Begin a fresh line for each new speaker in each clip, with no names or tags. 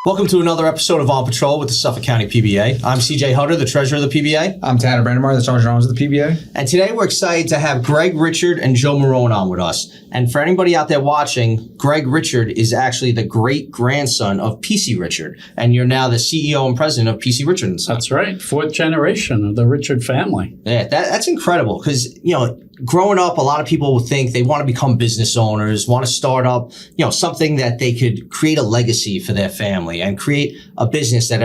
Welcome to another episode of On Patrol with the Suffolk County PBA. I'm CJ Hutter, the treasurer of the PBA.
I'm Tanner Brandemar, the sergeant arms of the PBA.
And today we're excited to have Gregg Richard and Joe Morrone on with us. And for anybody out there watching, Gregg Richard is actually the great-grandson of PC Richard. And you're now the CEO and president of PC Richard & Son.
That's right. Fourth generation of the Richard family.
Yeah, that's incredible because, growing up, a lot of people would think they want to become business owners, want to start up, something that they could create a legacy for their family and create a business that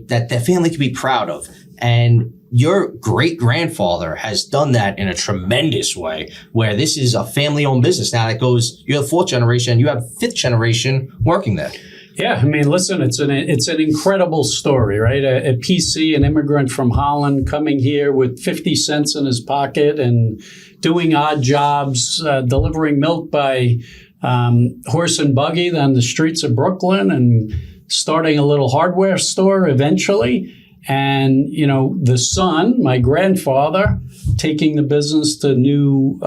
that their family could be proud of. And your great-grandfather has done that in a tremendous way, where this is a family-owned business now that goes, you're the fourth generation, you have fifth generation working there.
Yeah, I mean, listen, it's an incredible story, right? A PC, an immigrant from Holland, coming here with 50 cents in his pocket and doing odd jobs, delivering milk by horse and buggy on the streets of Brooklyn and starting a little hardware store eventually. And, the son, my grandfather, taking the business to new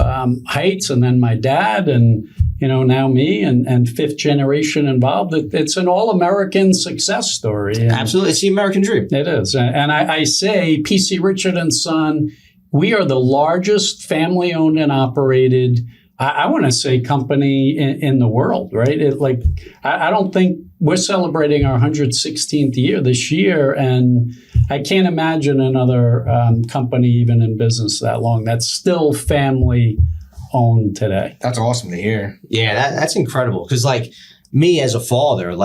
heights, and then my dad and, now me and fifth generation involved. It's an all-American success story. And
absolutely. It's the American dream.
It is. And I say PC Richard & Son, we are the largest family-owned and operated, I want to say, company in the world, right? I don't think we're celebrating our 116th year this year, and I can't imagine another company even in business that long that's still family-owned today.
That's awesome to hear.
Yeah, that's incredible because, me as a father,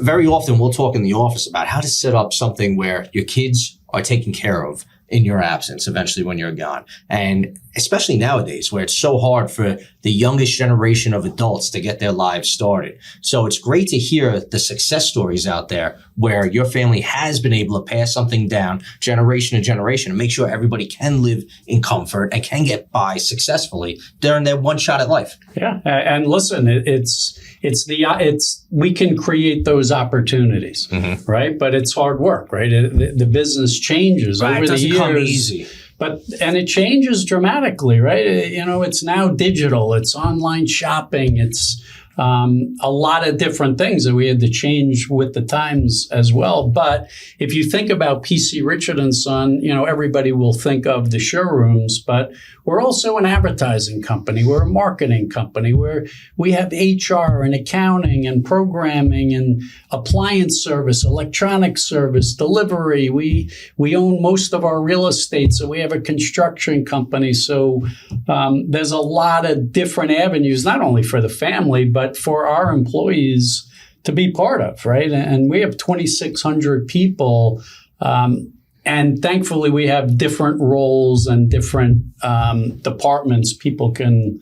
very often we'll talk in the office about how to set up something where your kids are taken care of in your absence eventually when you're gone. And especially nowadays where it's so hard for the youngest generation of adults to get their lives started. So it's great to hear the success stories out there where your family has been able to pass something down generation to generation and make sure everybody can live in comfort and can get by successfully during their one shot at life.
Yeah. And listen, we can create those opportunities, right? But it's hard work, right? The business changes over the years.
Come easy.
And it changes dramatically, right? It's now digital. It's online shopping. It's a lot of different things that we had to change with the times as well. But if you think about PC Richard & Son, everybody will think of the showrooms, but we're also an advertising company. We're a marketing company where we have HR and accounting and programming and appliance service, electronic service, delivery. We own most of our real estate, so we have a construction company. So there's a lot of different avenues, not only for the family, but for our employees to be part of, right? And we have 2,600 people. And thankfully, we have different roles and different departments people can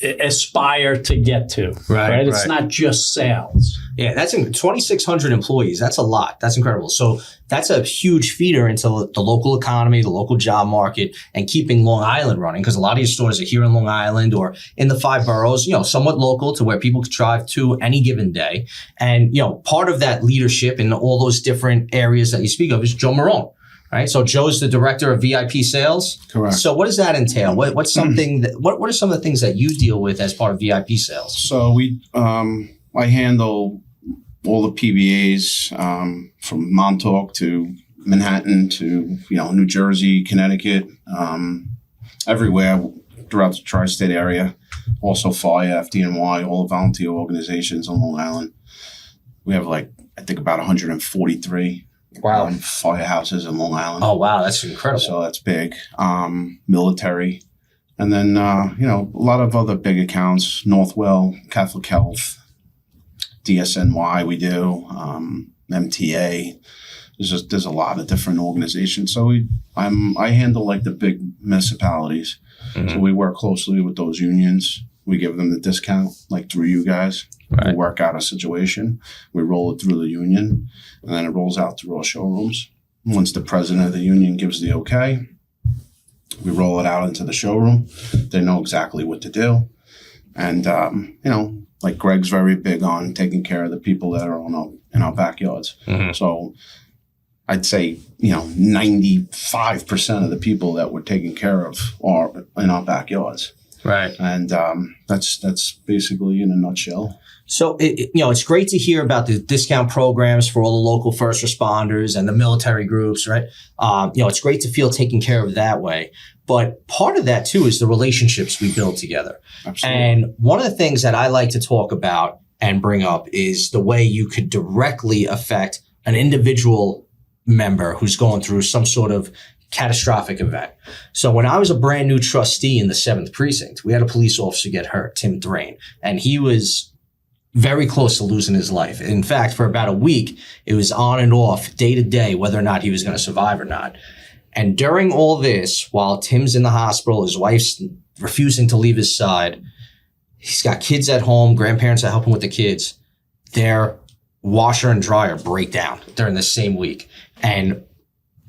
aspire to get to, right? It's not just sales.
Yeah, that's 2,600 employees. That's a lot. That's incredible. So that's a huge feeder into the local economy, the local job market, and keeping Long Island running because a lot of your stores are here in Long Island or in the 5 boroughs, somewhat local to where people could drive to any given day. And, part of that leadership in all those different areas that you speak of is Joe Morrone. Right. So Joe's the director of VIP sales.
Correct.
So what does that entail? What are some of the things that you deal with as part of VIP sales?
So I handle all the PBAs from Montauk to Manhattan to New Jersey, Connecticut, everywhere throughout the tri-state area. Also FIRE, FDNY, all the volunteer organizations on Long Island. We have I think about 143.
Wow.
Firehouses in Long Island.
Oh, wow. That's incredible.
So that's big. Military. And then, a lot of other big accounts, Northwell, Catholic Health, DSNY we do, MTA. There's a lot of different organizations. So I handle the big municipalities. Mm-hmm. So we work closely with those unions. We give them the discount, through you guys. Right. We work out a situation. We roll it through the union, and then it rolls out through our showrooms. Once the president of the union gives the okay, we roll it out into the showroom. They know exactly what to do. And, Gregg's very big on taking care of the people that are in our backyards. Mm-hmm. So I'd say, 95% of the people that we're taking care of are in our backyards.
Right.
And that's basically in a nutshell.
So, it's great to hear about the discount programs for all the local first responders and the military groups, right? It's great to feel taken care of that way. But part of that, too, is the relationships we build together.
Absolutely.
And one of the things that I like to talk about and bring up is the way you could directly affect an individual member who's going through some sort of catastrophic event. So when I was a brand new trustee in the 7th precinct, we had a police officer get hurt, Tim Thrain, and he was very close to losing his life. In fact, for about a week, it was on and off, day to day, whether or not he was going to survive or not. And during all this, while Tim's in the hospital, his wife's refusing to leave his side, he's got kids at home, grandparents are helping with the kids. Their washer and dryer break down during the same week. And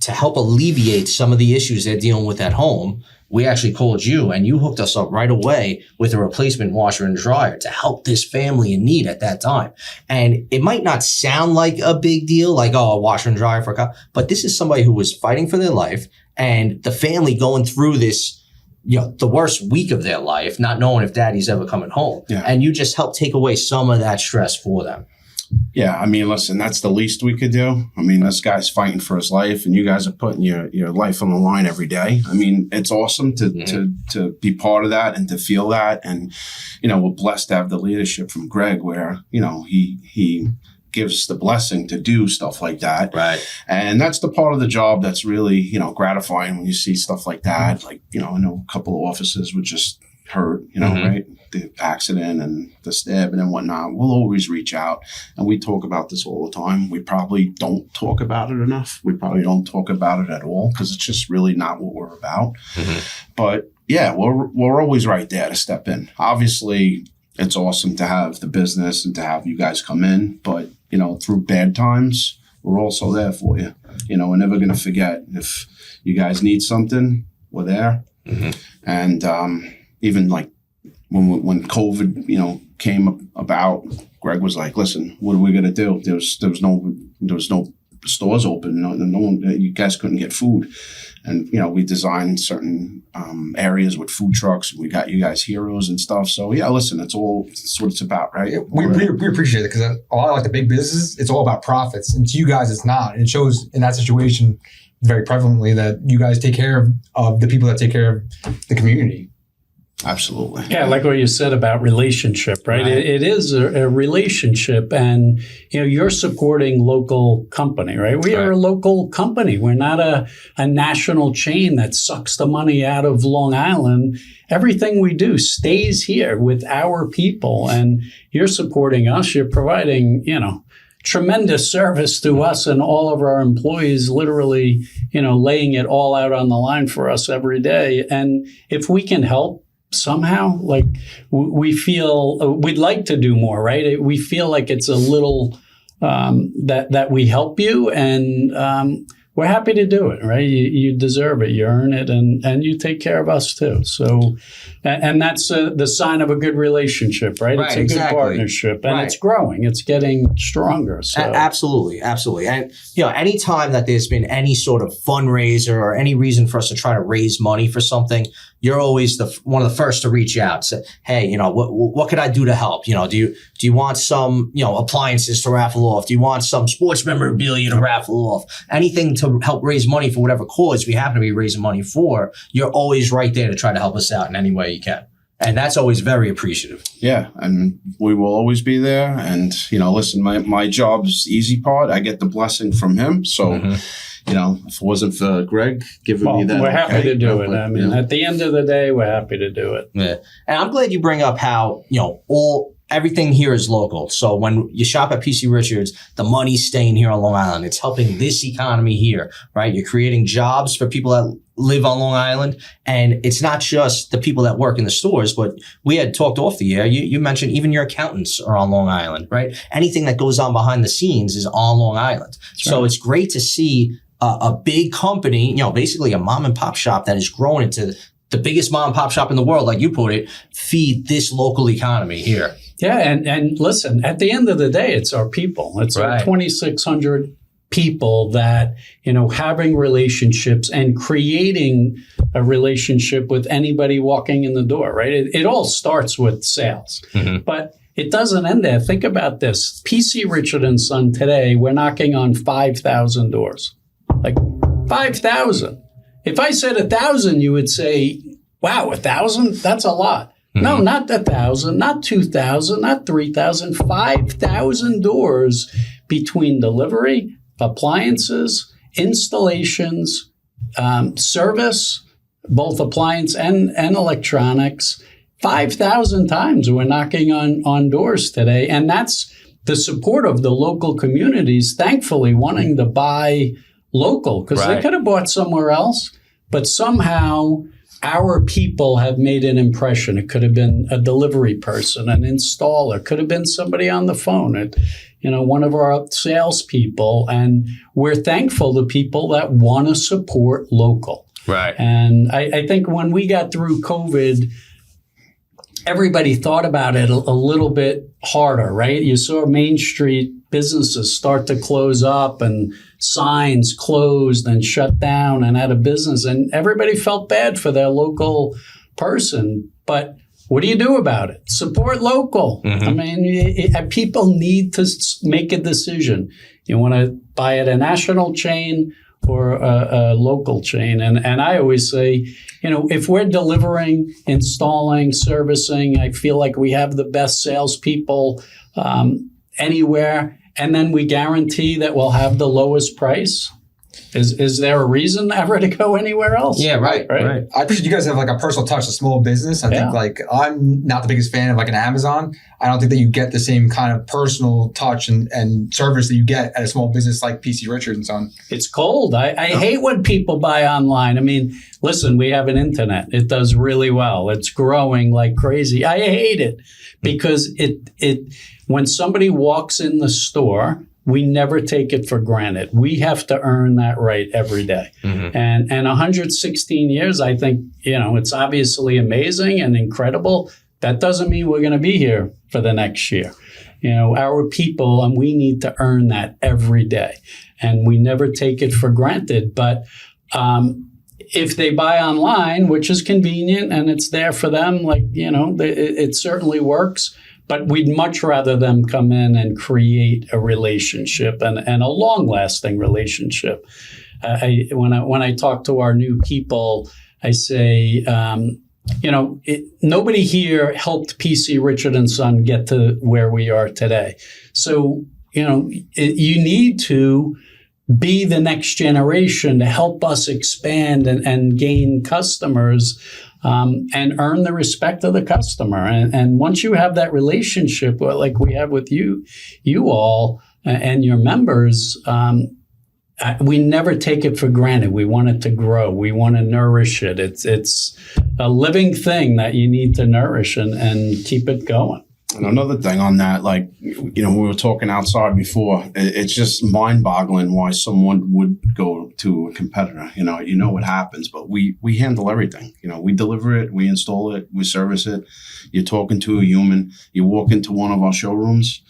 to help alleviate some of the issues they're dealing with at home, we actually called you and you hooked us up right away with a replacement washer and dryer to help this family in need at that time. And it might not sound like a big deal, like, oh, a washer and dryer for a cop, but this is somebody who was fighting for their life and the family going through this, the worst week of their life, not knowing if daddy's ever coming home.
Yeah.
And you just help take away some of that stress for them.
Yeah, I mean, listen, that's the least we could do. I mean, this guy's fighting for his life, and you guys are putting your life on the line every day. I mean, it's awesome to be part of that and to feel that. And, we're blessed to have the leadership from Gregg where, he gives the blessing to do stuff like that.
Right.
And that's the part of the job that's really, gratifying when you see stuff like that. Like, I know a couple of officers were just hurt, right? The accident and the stabbing and whatnot. We'll always reach out and we talk about this all the time. We probably don't talk about it enough. We probably don't talk about it at all because it's just really not what we're about. Mm-hmm. But yeah, we're always right there to step in. Obviously, it's awesome to have the business and to have you guys come in, but through bad times, we're also there for you. We're never going to forget if you guys need something, we're there. Mm-hmm. And even like when COVID, came about, Gregg was like, "Listen, what are we gonna do?" There was no stores open. No one. You guys couldn't get food, and we designed certain areas with food trucks. We got you guys heroes and stuff. So yeah, listen, it's what it's about, right?
Yeah, we appreciate it because a lot of like the big businesses, it's all about profits, and to you guys, it's not. And it shows in that situation very prevalently that you guys take care of the people that take care of the community.
Absolutely.
Yeah, like what you said about relationship, right? It is a relationship, and you're supporting local company, right? We are a local company. We're not a national chain that sucks the money out of Long Island. Everything we do stays here with our people, and you're supporting us. You're providing, tremendous service to us and all of our employees, literally, laying it all out on the line for us every day. And if we can help somehow, like we feel we'd like to do more, right? We feel like it's a little that we help you, and we're happy to do it, right? You deserve it, you earn it, and you take care of us too. So, and that's the sign of a good relationship, right? It's a good partnership, and it's growing, it's getting stronger. So.
Absolutely. And anytime that there's been any sort of fundraiser or any reason for us to try to raise money for something, you're always one of the first to reach out. Say, hey, what could I do to help? Do you want some appliances to raffle off? Do you want some sports memorabilia to raffle off? Anything to help raise money for whatever cause we happen to be raising money for, you're always right there to try to help us out in any way you can. And that's always very appreciative.
Yeah, and we will always be there. And, listen, my job's the easy part. I get the blessing from him. So, if it wasn't for Gregg giving me that.
We're happy to do it. I mean, at the end of the day, we're happy to do it.
Yeah. And I'm glad you bring up how, everything here is local. So when you shop at PC Richards, the money's staying here on Long Island. It's helping this economy here, right? You're creating jobs for people that live on Long Island. And it's not just the people that work in the stores, but we had talked off the air. You mentioned even your accountants are on Long Island, right? Anything that goes on behind the scenes is on Long Island. So it's great to see a big company, basically a mom and pop shop that has grown into the biggest mom and pop shop in the world, like you put it, feed this local economy here.
Yeah, and listen, at the end of the day, it's our people. It's our 2,600 people that, having relationships and creating a relationship with anybody walking in the door, right? It all starts with sales, but it doesn't end there. Think about this. PC Richard and Son today, we're knocking on 5,000 doors. Like 5,000. If I said 1,000, you would say, wow, 1,000? That's a lot. No, not 1,000, not 2,000, not 3,000, 5,000 doors between delivery, appliances, installations, service, both appliance and electronics. 5,000 times we're knocking on doors today. And that's the support of the local communities, thankfully wanting to buy local, because they could have bought somewhere else, but somehow our people have made an impression. It could have been a delivery person, an installer, could have been somebody on the phone, one of our salespeople. And we're thankful to people that want to support local.
Right.
And I think when we got through COVID, everybody thought about it a little bit harder, right? You saw Main Street businesses start to close up and signs closed and shut down and out of business. And everybody felt bad for their local person. But what do you do about it? Support local. I mean, people need to make a decision. You want to buy at a national chain or a local chain. And I always say, if we're delivering, installing, servicing, I feel like we have the best salespeople anywhere. And then we guarantee that we'll have the lowest price. Is there a reason ever to go anywhere else?
Yeah, right.
I appreciate you guys have like a personal touch, a small business. I think like I'm not the biggest fan of like an Amazon. I don't think that you get the same kind of personal touch and service that you get at a small business like PC Richard and Son.
It's cold. I hate when people buy online. I mean, listen, we have an internet. It does really well. It's growing like crazy. I hate it because when somebody walks in the store, we never take it for granted. We have to earn that right every day. And 116 years, I think, it's obviously amazing and incredible. That doesn't mean we're going to be here for the next year. Our people, and we need to earn that every day. And we never take it for granted. But if they buy online, which is convenient and it's there for them, it certainly works. But we'd much rather them come in and create a relationship and a long-lasting relationship. When I talk to our new people, I say, nobody here helped PC Richard and Son get to where we are today. So, you need to be the next generation to help us expand and gain customers. And earn the respect of the customer. And once you have that relationship, like we have with you all and your members, we never take it for granted. We want it to grow. We want to nourish it. It's a living thing that you need to nourish and keep it going.
And another thing on that, we were talking outside before, it's just mind-boggling why someone would go to a competitor. You know what happens, but we handle everything. We deliver it, we install it, we service it. You're talking to a human. You walk into one of our showrooms,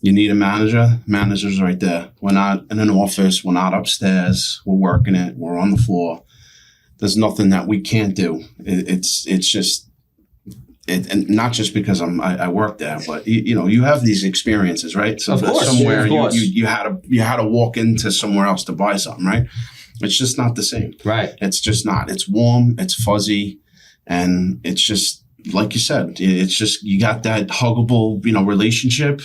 you need a manager's right there. We're not in an office, we're not upstairs, we're working it, we're on the floor. There's nothing that we can't do. It's just... and not just because I work there, but you have these experiences, right? So
of course,
somewhere
of course.
you had to walk into somewhere else to buy something, right? It's just not the same,
right?
It's just not. It's warm, it's fuzzy, and it's just like you said. It's just you got that huggable, relationship.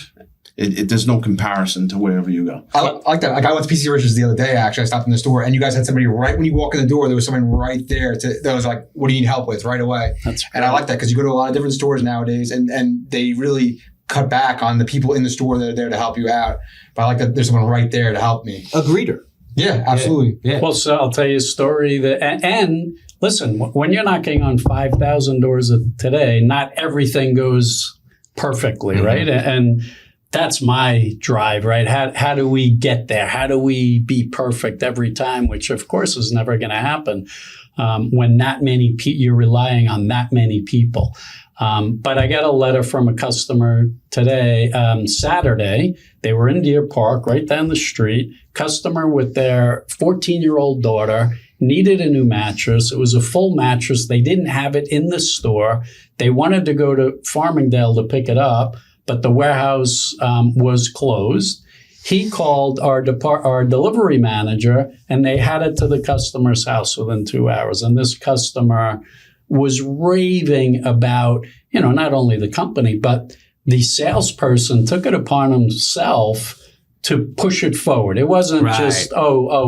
There's no comparison to wherever you go.
I like that. Like I went to PC Richards the other day. Actually, I stopped in the store, and you guys had somebody right when you walk in the door. There was someone right there that was like, "What do you need help with?" Right away.
That's great.
And I like that because you go to a lot of different stores nowadays, and they really cut back on the people in the store that are there to help you out. But I like that there's someone right there to help me.
A greeter.
Yeah, absolutely.
Yeah.
Well, so I'll tell you a story and listen, when you're knocking on 5,000 doors today, not everything goes perfectly, right? And that's my drive, right? How do we get there? How do we be perfect every time? Which, of course, is never going to happen. when that many you're relying on that many people. But I got a letter from a customer today, Saturday. They were in Deer Park, right down the street. Customer with their 14-year-old daughter needed a new mattress. It was a full mattress. They didn't have it in the store. They wanted to go to Farmingdale to pick it up, but the warehouse was closed. He called our delivery manager, and they had it to the customer's house within 2 hours. And this customer was raving about, not only the company, but the salesperson took it upon himself to push it forward. It wasn't just,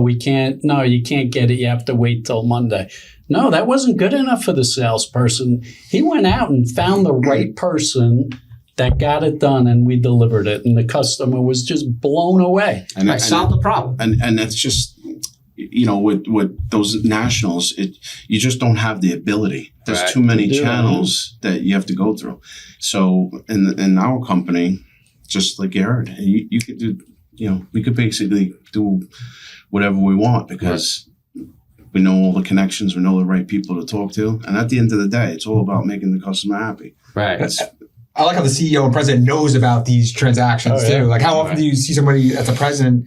we can't, no, you can't get it. You have to wait till Monday. No, that wasn't good enough for the salesperson. He went out and found the right person that got it done, and we delivered it. And the customer was just blown away.
And I solved the problem.
And it's just, with those nationals, you just don't have the ability. There's too many channels that you have to go through. So in our company, just like you heard, you could do, we could basically do whatever we want because we know all the connections, we know the right people to talk to. And at the end of the day, it's all about making the customer happy.
Right.
I like how the CEO and president knows about these transactions too. Like how often do you see somebody that's a president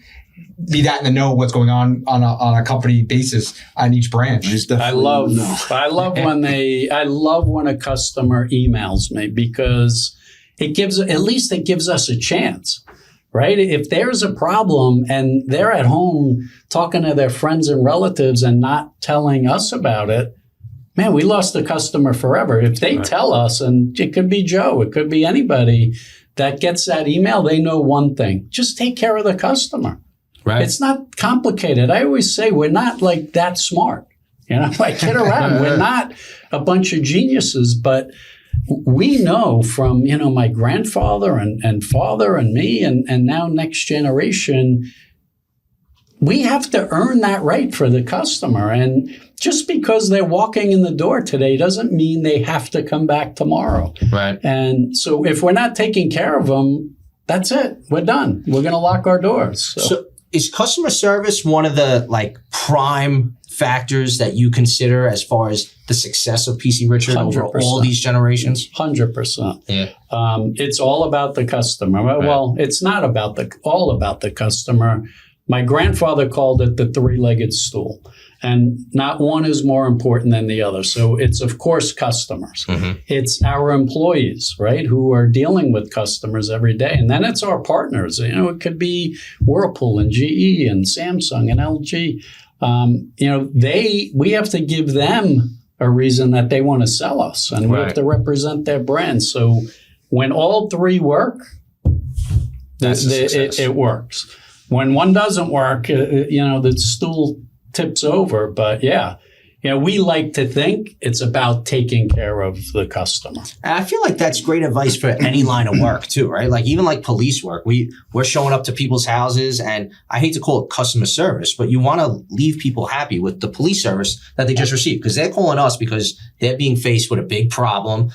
be that in the know what's going on a company basis on each branch?
I love when a customer emails me because it gives us a chance, right? If there's a problem and they're at home talking to their friends and relatives and not telling us about it, man, we lost the customer forever. If they tell us, and it could be Joe, it could be anybody that gets that email, they know one thing: just take care of the customer. Right. It's not complicated. I always say we're not like that smart. I kid around. We're not a bunch of geniuses, but we know from, my grandfather and father and me and now next generation, we have to earn that right for the customer. And just because they're walking in the door today doesn't mean they have to come back tomorrow. Right. And so if we're not taking care of them, that's it. We're done. We're going to lock our doors.
So is customer service one of the prime factors that you consider as far as the success of PC Richard 100%. Over all these generations?
100%. Yeah. It's all about the customer. Right. Well, it's not all about the customer. My grandfather called it the three-legged stool. And not one is more important than the other. So it's, of course, customers. Mm-hmm. It's our employees, right, who are dealing with customers every day. And then it's our partners. It could be Whirlpool and GE and Samsung and LG. We have to give them a reason that they want to sell us. And we have to represent their brand. So when all three work, it works. When one doesn't work, the stool tips over. But we like to think it's about taking care of the customer.
And I feel like that's great advice for any line of work too, right? Like even like police work, we're showing up to people's houses, and I hate to call it customer service, but you want to leave people happy with the police service that they just received, because they're calling us because they're being faced with a big problem,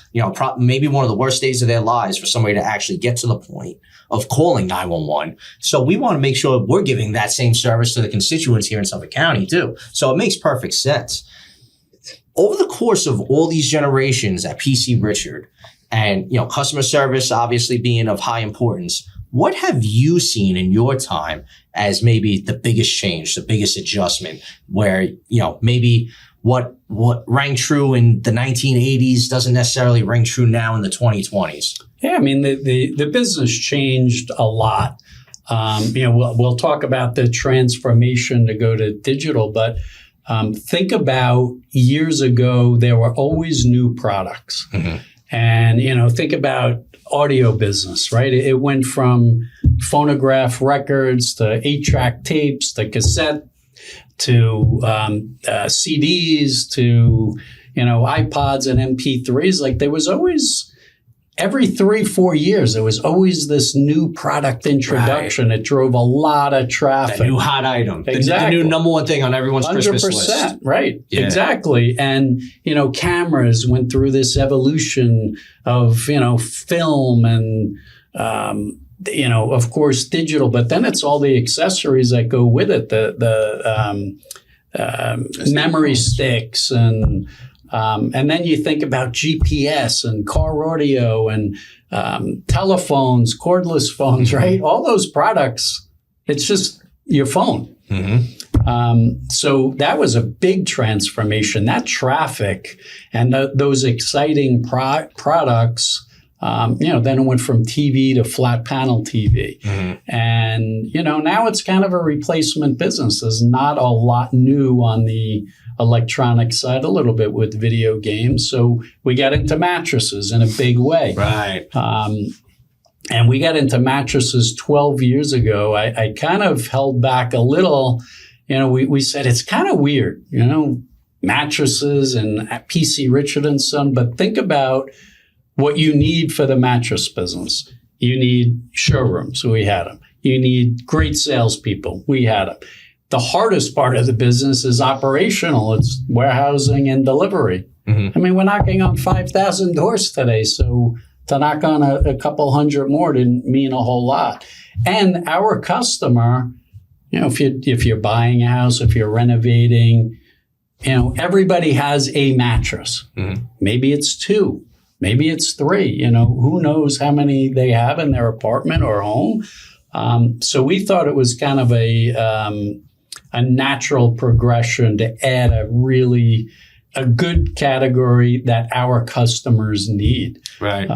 maybe one of the worst days of their lives for somebody to actually get to the point of calling 911. So we want to make sure we're giving that same service to the constituents here in Suffolk County too. So it makes perfect sense. Over the course of all these generations at PC Richard, and customer service obviously being of high importance, what have you seen in your time as maybe the biggest change, the biggest adjustment, where maybe what rang true in the 1980s doesn't necessarily ring true now in the 2020s?
Yeah, I mean, the business changed a lot. We'll talk about the transformation to go to digital, but think about years ago, there were always new products. Mm-hmm. And, think about audio business, right? It went from phonograph records to 8-track tapes to cassette to CDs to, iPods and MP3s. Like there was always, every 3-4 years, there was always this new product introduction. Right. It drove a lot of traffic.
The new hot item.
Exactly.
The new number one thing on everyone's 100%, Christmas list.
Right. Yeah. Exactly. And, cameras went through this evolution of, film and, of course, digital. But then it's all the accessories that go with it. The memory sticks and then you think about GPS and car audio and telephones, cordless phones, right? All those products, it's just your phone. So that was a big transformation. That traffic and those exciting products, then it went from TV to flat panel TV. And, now it's kind of a replacement business. There's not a lot new on the electronic side, a little bit with video games. So we got into mattresses in a big way.
Right.
And we got into mattresses 12 years ago. I kind of held back a little. We said it's kind of weird, mattresses and PC Richard and Son, but think about what you need for the mattress business. You need showrooms. We had them. You need great salespeople. We had them. The hardest part of the business is operational. It's warehousing and delivery. I mean, we're knocking on 5,000 doors today. So to knock on a couple hundred more didn't mean a whole lot. And our customer, if you're buying a house, if you're renovating, everybody has a mattress. Maybe it's 2. Maybe it's 3. Who knows how many they have in their apartment or home. So we thought it was kind of a natural progression to add a good category that our customers need.
Right.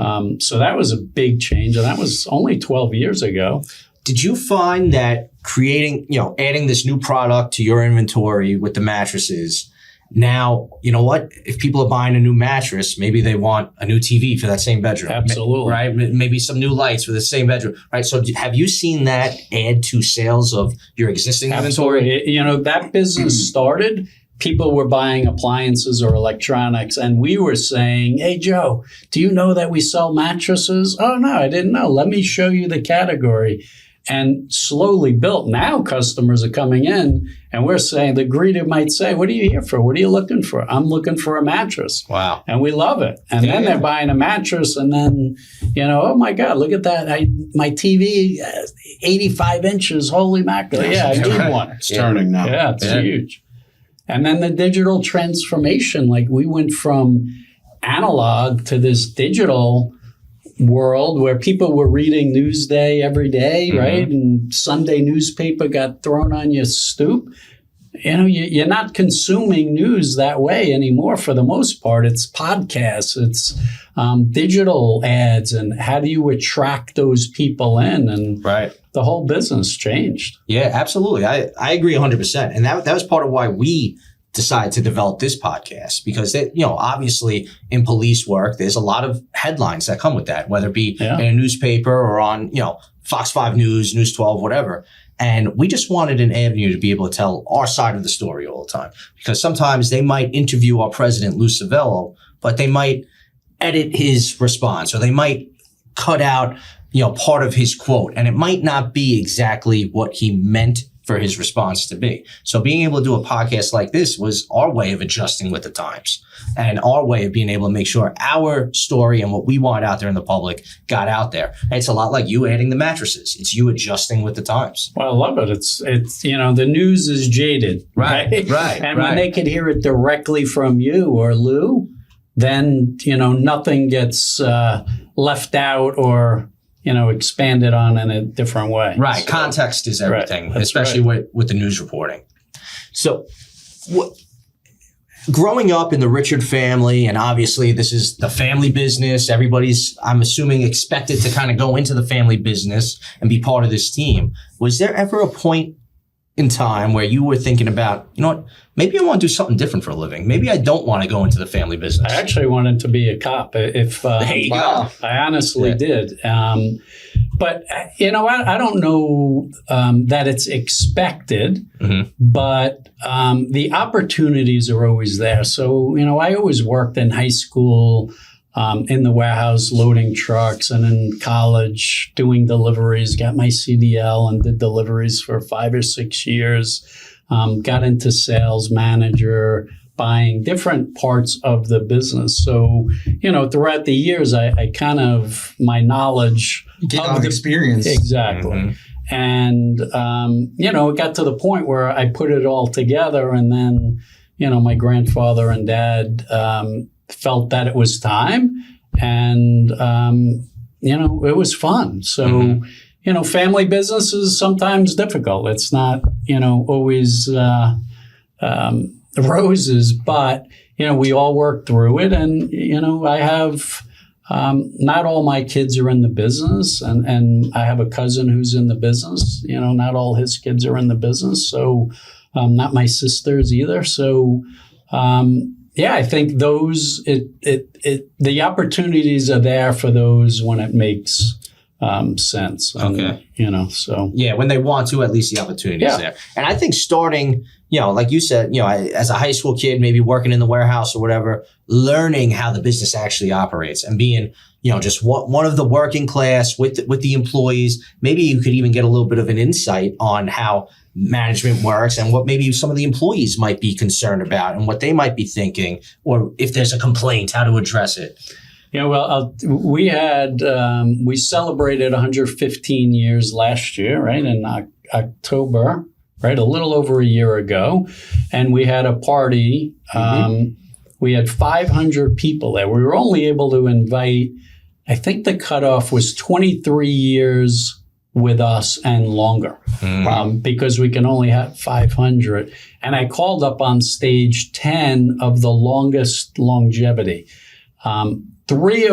So that was a big change, and that was only 12 years ago.
Did you find that adding this new product to your inventory with the mattresses, now, if people are buying a new mattress, maybe they want a new TV for that same bedroom.
Absolutely.
Right? Maybe some new lights for the same bedroom. Right? So have you seen that add to sales of your existing inventory?
Absolutely. That business started, people were buying appliances or electronics, and we were saying, hey, Joe, do you know that we sell mattresses? Oh, no, I didn't know. Let me show you the category. And slowly built. Now customers are coming in and we're saying, the greeter might say, what are you here for? What are you looking for? I'm looking for a mattress.
Wow.
And we love it. And then they're buying a mattress and then, oh my God, look at that. My TV, 85 inches, holy mackerel. Yeah, I need one.
It's turning now.
Yeah, it's huge. And then the digital transformation, like we went from analog to this digital world where people were reading Newsday every day, right? And Sunday newspaper got thrown on your stoop. You're not consuming news that way anymore for the most part. It's podcasts, it's digital ads, and how do you attract those people in? And the whole business changed.
Yeah, absolutely. I agree 100%. And that was part of why we decided to develop this podcast, because obviously in police work, there's a lot of headlines that come with that, whether it be in a newspaper or on, Fox 5 News, News 12, whatever. And we just wanted an avenue to be able to tell our side of the story all the time, because sometimes they might interview our president, Lou Savello, but they might edit his response or they might cut out, part of his quote, and it might not be exactly what he meant for his response to be. So being able to do a podcast like this was our way of adjusting with the times and our way of being able to make sure our story and what we want out there in the public got out there. And it's a lot like you adding the mattresses. It's you adjusting with the times.
Well, I love it. It's the news is jaded. Right. And when they could hear it directly from you or Lou, then, nothing gets left out or expanded on in a different way.
Right.
So,
context is everything, especially with the news reporting. So growing up in the Richard family, and obviously this is the family business, everybody's, I'm assuming, expected to kind of go into the family business and be part of this team. Was there ever a point in time where you were thinking about, maybe I want to do something different for a living. Maybe I don't want to go into the family business.
I actually wanted to be a cop. I honestly did. But, I don't know that it's expected, but the opportunities are always there. So, I always worked in high school, in the warehouse loading trucks, and in college doing deliveries, got my CDL and did deliveries for 5 or 6 years, got into sales manager, buying different parts of the business. So, throughout the years, I kind of, my knowledge
of experience.
Exactly. And, it got to the point where I put it all together. And then, my grandfather and dad felt that it was time. And, it was fun. So, family business is sometimes difficult. It's not, always roses, but, we all work through it. And, I have... not all my kids are in the business, and I have a cousin who's in the business. Not all his kids are in the business, so not my sisters either. So, I think the opportunities are there for those when it makes sense.
Okay.
So.
Yeah, when they want to, at least the opportunity is there. And I think starting, like you said, as a high school kid, maybe working in the warehouse or whatever, learning how the business actually operates and being, just one of the working class with the employees. Maybe you could even get a little bit of an insight on how management works and what maybe some of the employees might be concerned about and what they might be thinking, or if there's a complaint, how to address it.
We celebrated 115 years last year, right, in October, right, a little over a year ago, and we had a party. We had 500 people there. We were only able to invite, I think the cutoff was 23 years with us and longer, because we can only have 500. And I called up on stage 10 of the longest longevity. Three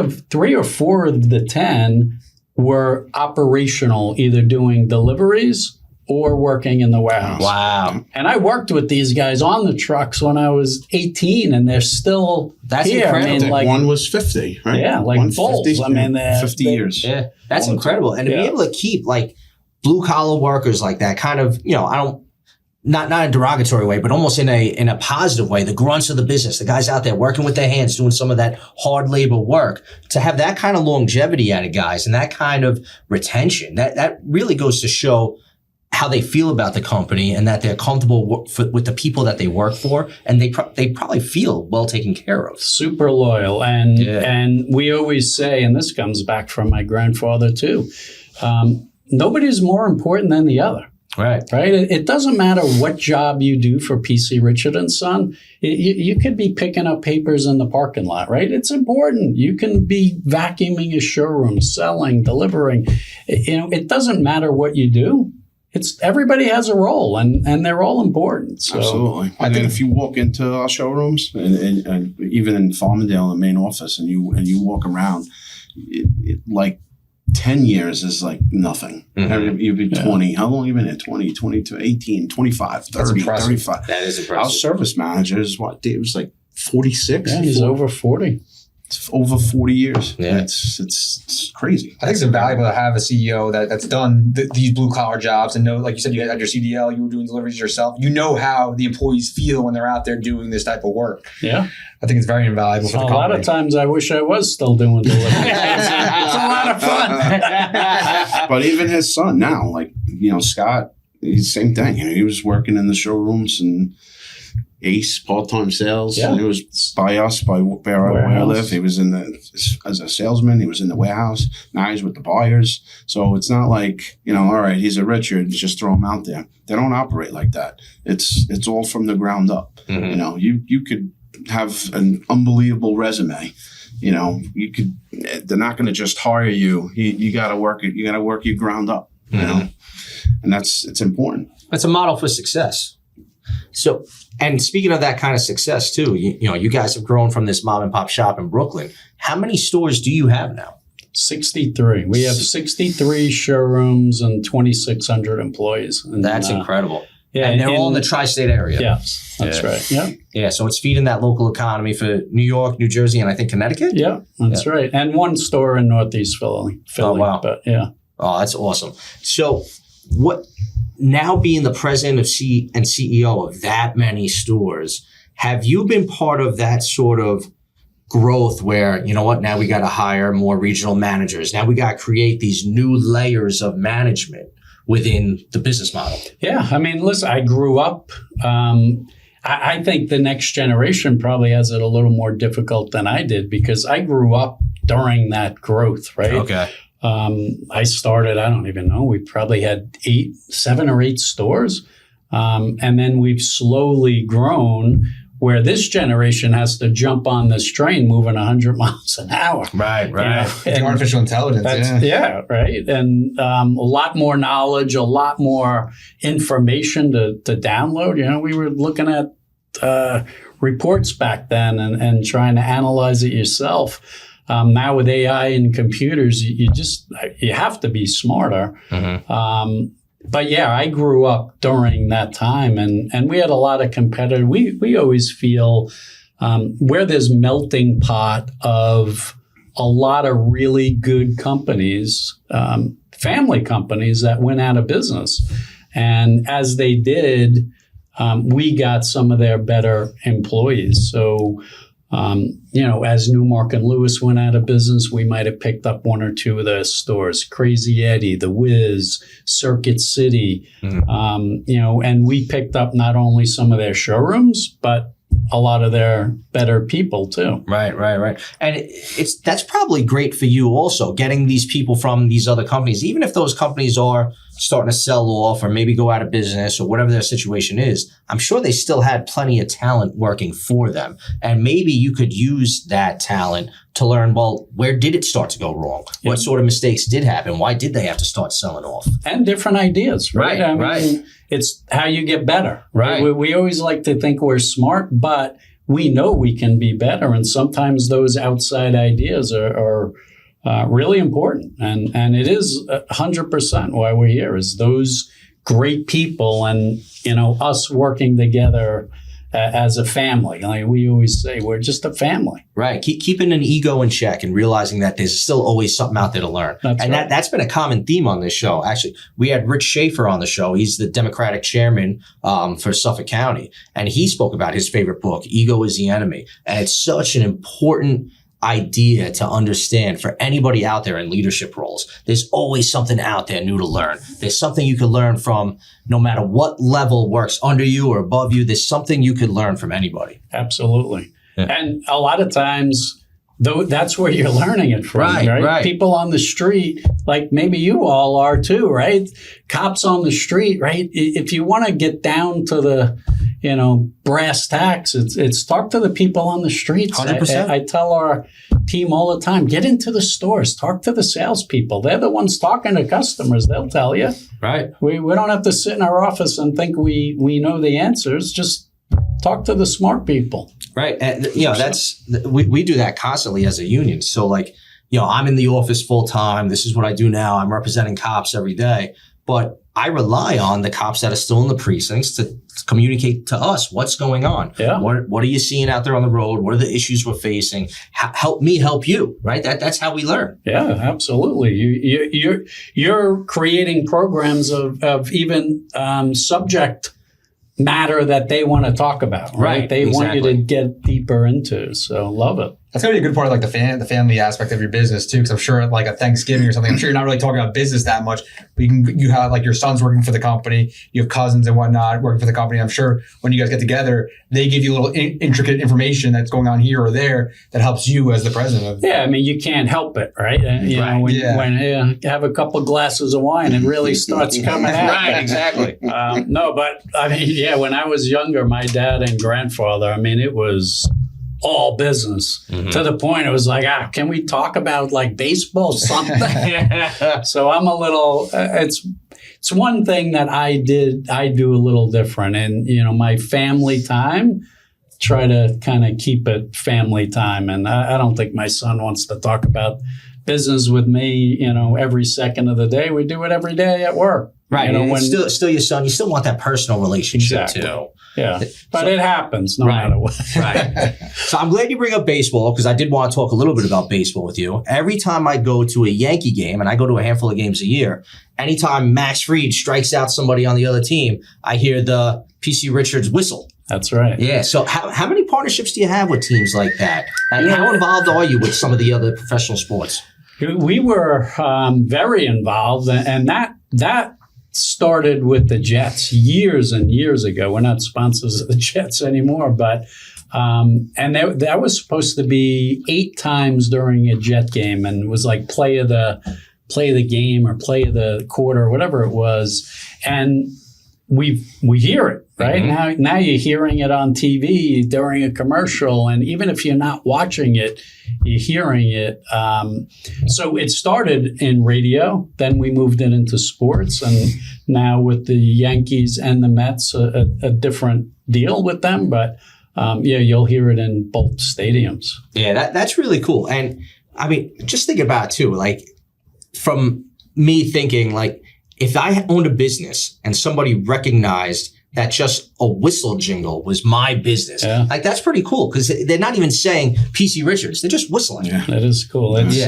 or four of the 10 were operational, either doing deliveries or working in the warehouse.
Wow.
And I worked with these guys on the trucks when I was 18, and they're still here.
Incredible.
One was 50, right?
Yeah, like bulls.
50 years.
Yeah, that's incredible. And to be able to keep blue collar workers like that, kind of, I don't, not a derogatory way, but almost in a positive way, the grunts of the business, the guys out there working with their hands, doing some of that hard labor work, to have that kind of longevity out of guys and that kind of retention, that really goes to show how they feel about the company and that they're comfortable with the people that they work for, and they probably feel well taken care of.
Super loyal. And we always say, and this comes back from my grandfather too, nobody's more important than the other.
Right.
It doesn't matter what job you do for PC Richard and Son. You could be picking up papers in the parking lot, right? It's important. You can be vacuuming a showroom, selling, delivering. It doesn't matter what you do. Everybody has a role, and they're all important. So.
Absolutely. And then if you walk into our showrooms, and even in Farmingdale, the main office, and you walk around, it 10 years is like nothing. You'd be 20. How long have you been here? 20, 22, 18, 25, 30, 35.
That is impressive.
Our service manager is Dave was 46.
Yeah, he's over 40.
It's over 40 years.
Yeah.
It's crazy.
I think it's invaluable to have a CEO that's done these blue collar jobs and know, like you said, you had your CDL, you were doing deliveries yourself. You know how the employees feel when they're out there doing this type of work.
Yeah.
I think it's very invaluable for the company.
A lot of times I wish I was still doing deliveries. It's a lot of fun.
But even his son now, Scott, he's the same thing. He was working in the showrooms and Ace part-time sales.
Yeah.
It was by where I live. He was as a salesman. He was in the warehouse. Now he's with the buyers. So it's not like, all right, he's a Richard, just throw him out there. They don't operate like that. It's all from the ground up. You could have an unbelievable resume. They're not going to just hire you. You got to work it. You got to work your ground up. And it's important.
It's a model for success. So, and speaking of that kind of success too, you guys have grown from this mom and pop shop in Brooklyn. How many stores do you have now?
63. We have 63 showrooms and 2,600 employees. And,
that's incredible.
Yeah,
and they're all in the tri-state area.
Yes, that's right. Yeah.
Yeah, so it's feeding that local economy for New York, New Jersey, and I think Connecticut?
Yeah, that's right. And one store in Northeast Philly.
Oh, wow.
But yeah.
Oh, that's awesome. So now being the president and CEO of that many stores, have you been part of that sort of growth where, now we got to hire more regional managers. Now we got to create these new layers of management within the business model?
Yeah. I mean, listen, I grew up, I think the next generation probably has it a little more difficult than I did because I grew up during that growth, right?
Okay.
I started, I don't even know, we probably had 7 or 8 stores. And then we've slowly grown where this generation has to jump on this train moving 100 miles an hour.
Right, right.
The artificial intelligence,
yeah, right. And a lot more knowledge, a lot more information to download. You know, we were looking at reports back then and trying to analyze it yourself. Now with AI and computers, you have to be smarter. Mm-hmm. But yeah, I grew up during that time, and we had a lot of competitors. We always feel where there's melting pot of a lot of really good companies, family companies that went out of business. And as they did, we got some of their better employees. So, as Newmark and Lewis went out of business, we might have picked up 1 or 2 of their stores, Crazy Eddie, The Wiz, Circuit City, and we picked up not only some of their showrooms, but a lot of their better people too.
Right. And that's probably great for you also, getting these people from these other companies, even if those companies are starting to sell off or maybe go out of business or whatever their situation is. I'm sure they still had plenty of talent working for them. And maybe you could use that talent to learn, well, where did it start to go wrong?
Yeah.
What sort of mistakes did happen? Why did they have to start selling off?
And different ideas, right? I mean, it's how you get better, right? We always like to think we're smart, but we know we can be better. And sometimes those outside ideas are really important. And it is 100% why we're here, is those great people and, us working together as a family. Like we always say, we're just a family.
Right. Keeping an ego in check and realizing that there's still always something out there to learn. That's been a common theme on this show. Actually, we had Rich Schaefer on the show. He's the Democratic chairman for Suffolk County. And he spoke about his favorite book, Ego is the Enemy. And it's such an important idea to understand for anybody out there in leadership roles. There's always something out there new to learn. There's something you can learn from no matter what level works under you or above you. There's something you could learn from anybody.
Absolutely. Yeah. And a lot of times, though, that's where you're learning it from, right? People on the street, like maybe you all are too, right? Cops on the street, right? If you want to get down to the brass tacks, it's talk to the people on the streets.
100%.
I tell our team all the time, get into the stores, talk to the salespeople. They're the ones talking to customers. They'll tell you.
Right.
We don't have to sit in our office and think we know the answers. Just talk to the smart people.
Right. And, we do that constantly as a union. So like, I'm in the office full time. This is what I do now. I'm representing cops every day. But I rely on the cops that are still in the precincts to communicate to us what's going on.
Yeah.
What are you seeing out there on the road? What are the issues we're facing? Help me help you, right? That's how we learn.
Yeah, absolutely. You're creating programs of even subject matter that they want to talk about, right? They want you to get deeper into. So love it.
That's gotta be a good part of like the family aspect of your business too, because I'm sure at like a Thanksgiving or something, I'm sure you're not really talking about business that much, but you have like your son's working for the company, you have cousins and whatnot working for the company. I'm sure when you guys get together, they give you a little intricate information that's going on here or there that helps you as the president.
Yeah, I mean, you can't help it, right? When you have a couple glasses of wine, it really starts coming out.
Right, exactly.
No, but I mean, when I was younger, my dad and grandfather, I mean, it was all business to the point it was like, can we talk about like baseball something? So I'm a little, it's one thing that I do a little different. And, my family time, try to kind of keep it family time. And I don't think my son wants to talk about business with me, every second of the day. We do it every day at work.
Right. When still your son, you still want that personal relationship too.
Yeah. But it happens no matter what.
Right. So I'm glad you bring up baseball because I did want to talk a little bit about baseball with you. Every time I go to a Yankee game, and I go to a handful of games a year, anytime Max Fried strikes out somebody on the other team, I hear the PC Richards whistle.
That's right.
Yeah. So how many partnerships do you have with teams like that? And how involved are you with some of the other professional sports?
We were very involved, and that started with the Jets years and years ago. We're not sponsors of the Jets anymore, but and that was supposed to be 8 times during a Jet game, and it was like play of the play the game or play the quarter or whatever it was. And we hear it, right? Now you're hearing it on TV during a commercial, and even if you're not watching it, you're hearing it. So it started in radio, then we moved it into sports, and now with the Yankees and the Mets, a different deal with them, but you'll hear it in both stadiums.
Yeah, that's really cool. And I mean, just think about it too, like from me thinking like, if I owned a business and somebody recognized that just a whistle jingle was my business, like that's pretty cool because they're not even saying PC Richards, they're just whistling.
Yeah, that is cool. It's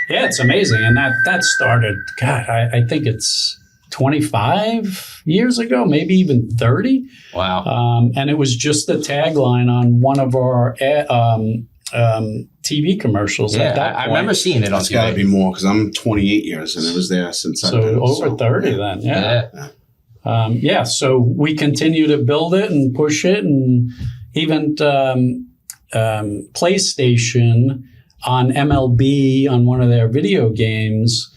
it's amazing, and that started. God, I think it's 25 years ago, maybe even 30.
Wow.
And it was just the tagline on one of our TV commercials.
Yeah,
at that
I
point.
remember seeing it on
It's got to
TV.
be more because I'm 28 years and it was there since I've
So
been.
over 30 then, yeah. So we continue to build it and push it, and even PlayStation on MLB on one of their video games.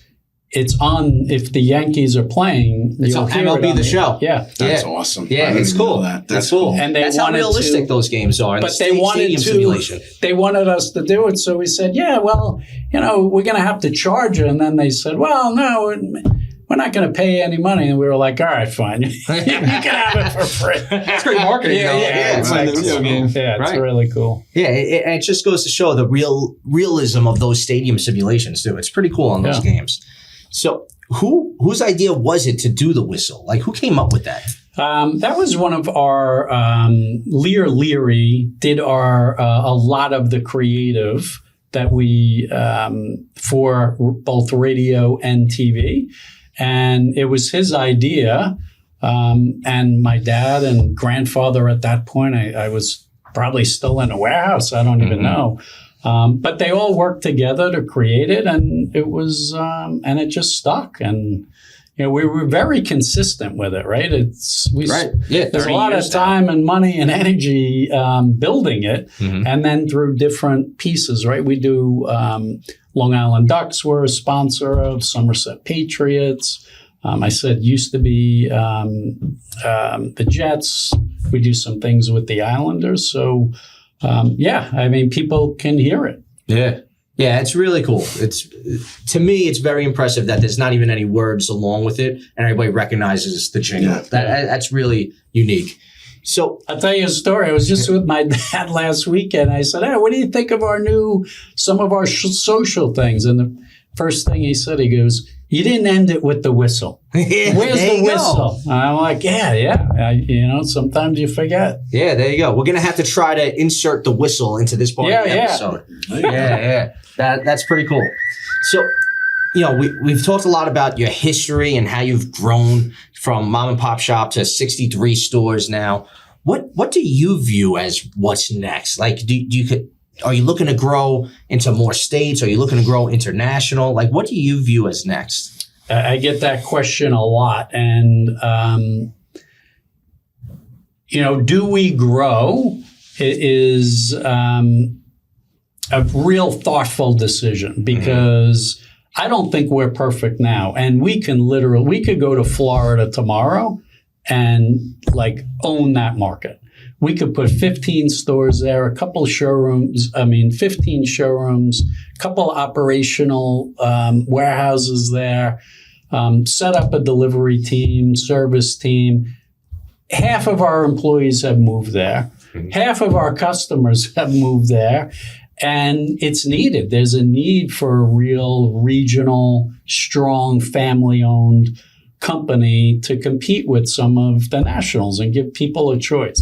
It's on if the Yankees are playing.
It's
you'll
on
hear
MLB
it on
The Show.
Yeah.
That's awesome.
Yeah,
I didn't
it's
even know
cool.
that.
That's cool.
And they
that's how
wanted
realistic
to-
those games are.
But they wanted to. They wanted us to do it, so we said, "Yeah, well, we're going to have to charge you." And then they said, "Well, no, we're not going to pay you any money." And we were like, "All right, fine, you can have it for free."
It's great marketing.
Yeah,
It's like the video game.
Yeah, it's
Right.
really cool.
Yeah, it just goes to show the realism of those stadium simulations too. It's pretty cool on those games. So, whose idea was it to do the whistle? Like, who came up with that?
That was one of our Lear Leary did a lot of the creative that we for both radio and TV, and it was his idea. And my dad and grandfather at that point, I was probably still in a warehouse. I don't even know. But they all worked together to create it, and it was, and it just stuck. And we were very consistent with it, right?
Yeah,
there's a lot of time and money and energy building it, and then through different pieces, right? We do Long Island Ducks. We're a sponsor of Somerset Patriots. I said used to be the Jets. We do some things with the Islanders, so. I mean, people can hear it.
Yeah, it's really cool. To me, it's very impressive that there's not even any words along with it, and everybody recognizes the jingle.
Yeah.
That's really unique. So
I'll tell you a story. I was just with my dad last weekend. I said, "Hey, what do you think of some of our social things?" And the first thing he said, he goes, "You didn't end it with the whistle. Where's the whistle?" And I'm like, yeah. Sometimes you forget.
Yeah, there you go. We're gonna have to try to insert the whistle into this part of the episode. Yeah. That's pretty cool. So, we've talked a lot about your history and how you've grown from mom and pop shop to 63 stores now. What do you view as what's next? Like, are you looking to grow into more states? Are you looking to grow international? Like, what do you view as next?
I get that question a lot. And, do we grow? It is a real thoughtful decision because I don't think we're perfect now. And we could go to Florida tomorrow and own that market. We could put 15 stores there, a couple showrooms, 15 showrooms, a couple operational warehouses there, set up a delivery team, service team. Half of our employees have moved there. Half of our customers have moved there. And it's needed. There's a need for a real regional, strong, family-owned company to compete with some of the nationals and give people a choice.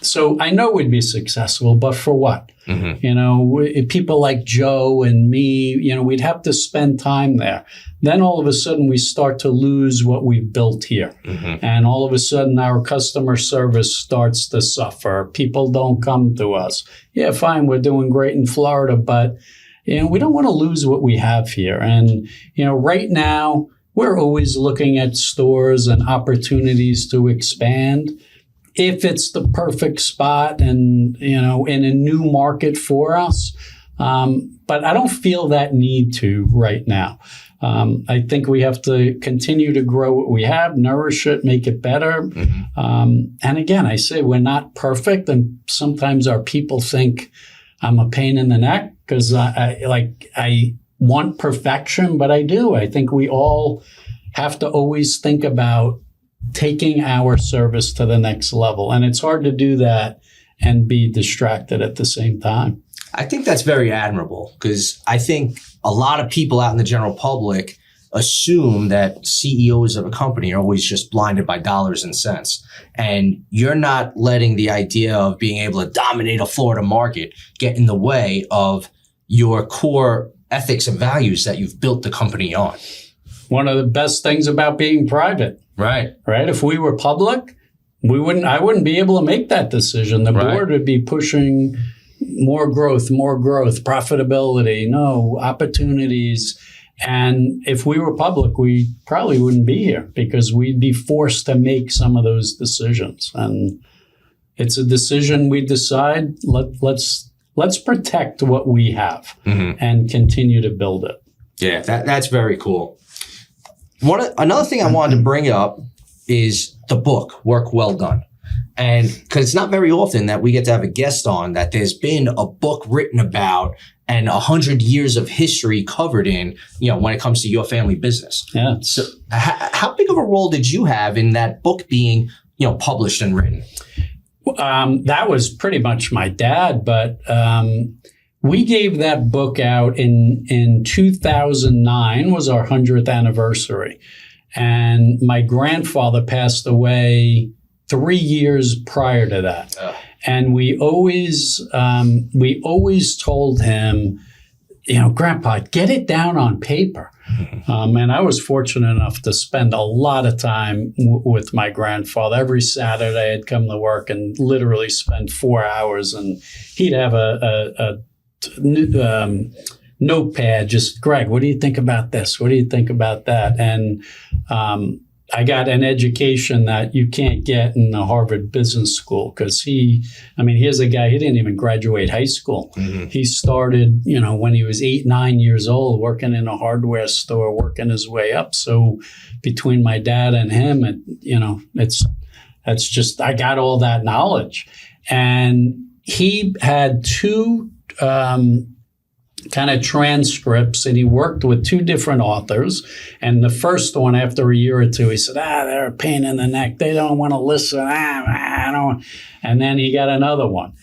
So I know we'd be successful, but for what? People like Joe and me, we'd have to spend time there. Then all of a sudden we start to lose what we've built here. And all of a sudden our customer service starts to suffer. People don't come to us. Yeah, fine, we're doing great in Florida, but we don't want to lose what we have here. And right now we're always looking at stores and opportunities to expand. If it's the perfect spot and, in a new market for us, But I don't feel that need to right now. I think we have to continue to grow what we have, nourish it, make it better. And again, I say we're not perfect, and sometimes our people think I'm a pain in the neck because I want perfection, but I do. I think we all have to always think about taking our service to the next level, and it's hard to do that and be distracted at the same time.
I think that's very admirable because I think a lot of people out in the general public assume that CEOs of a company are always just blinded by dollars and cents. And you're not letting the idea of being able to dominate a Florida market get in the way of your core ethics and values that you've built the company on.
One of the best things about being private.
Right.
If we were public, I wouldn't be able to make that decision. The board would be pushing more growth, profitability, opportunities. And if we were public, we probably wouldn't be here because we'd be forced to make some of those decisions. And it's a decision we decide, let's protect what we have and continue to build it.
Yeah, that's very cool. Another thing I wanted to bring up is the book, Work Well Done. And because it's not very often that we get to have a guest on that there's been a book written about and 100 years of history covered in, when it comes to your family business.
Yeah.
So how big of a role did you have in that book being, published and written?
That was pretty much my dad, but we gave that book out in 2009 was our 100th anniversary. And my grandfather passed away 3 years prior to that. And we always told him, Grandpa, get it down on paper. And I was fortunate enough to spend a lot of time with my grandfather. Every Saturday I'd come to work and literally spend 4 hours, and he'd have a notepad, just, Gregg, what do you think about this? What do you think about that? And I got an education that you can't get in the Harvard Business School because here's a guy, he didn't even graduate high school. He started, when he was 8, 9 years old, working in a hardware store, working his way up. So between my dad and him, that's just, I got all that knowledge. And he had 2 kind of transcripts, and he worked with 2 different authors. And the first one, after a year or 2, he said, they're a pain in the neck. They don't want to listen. I don't. And then he got another one.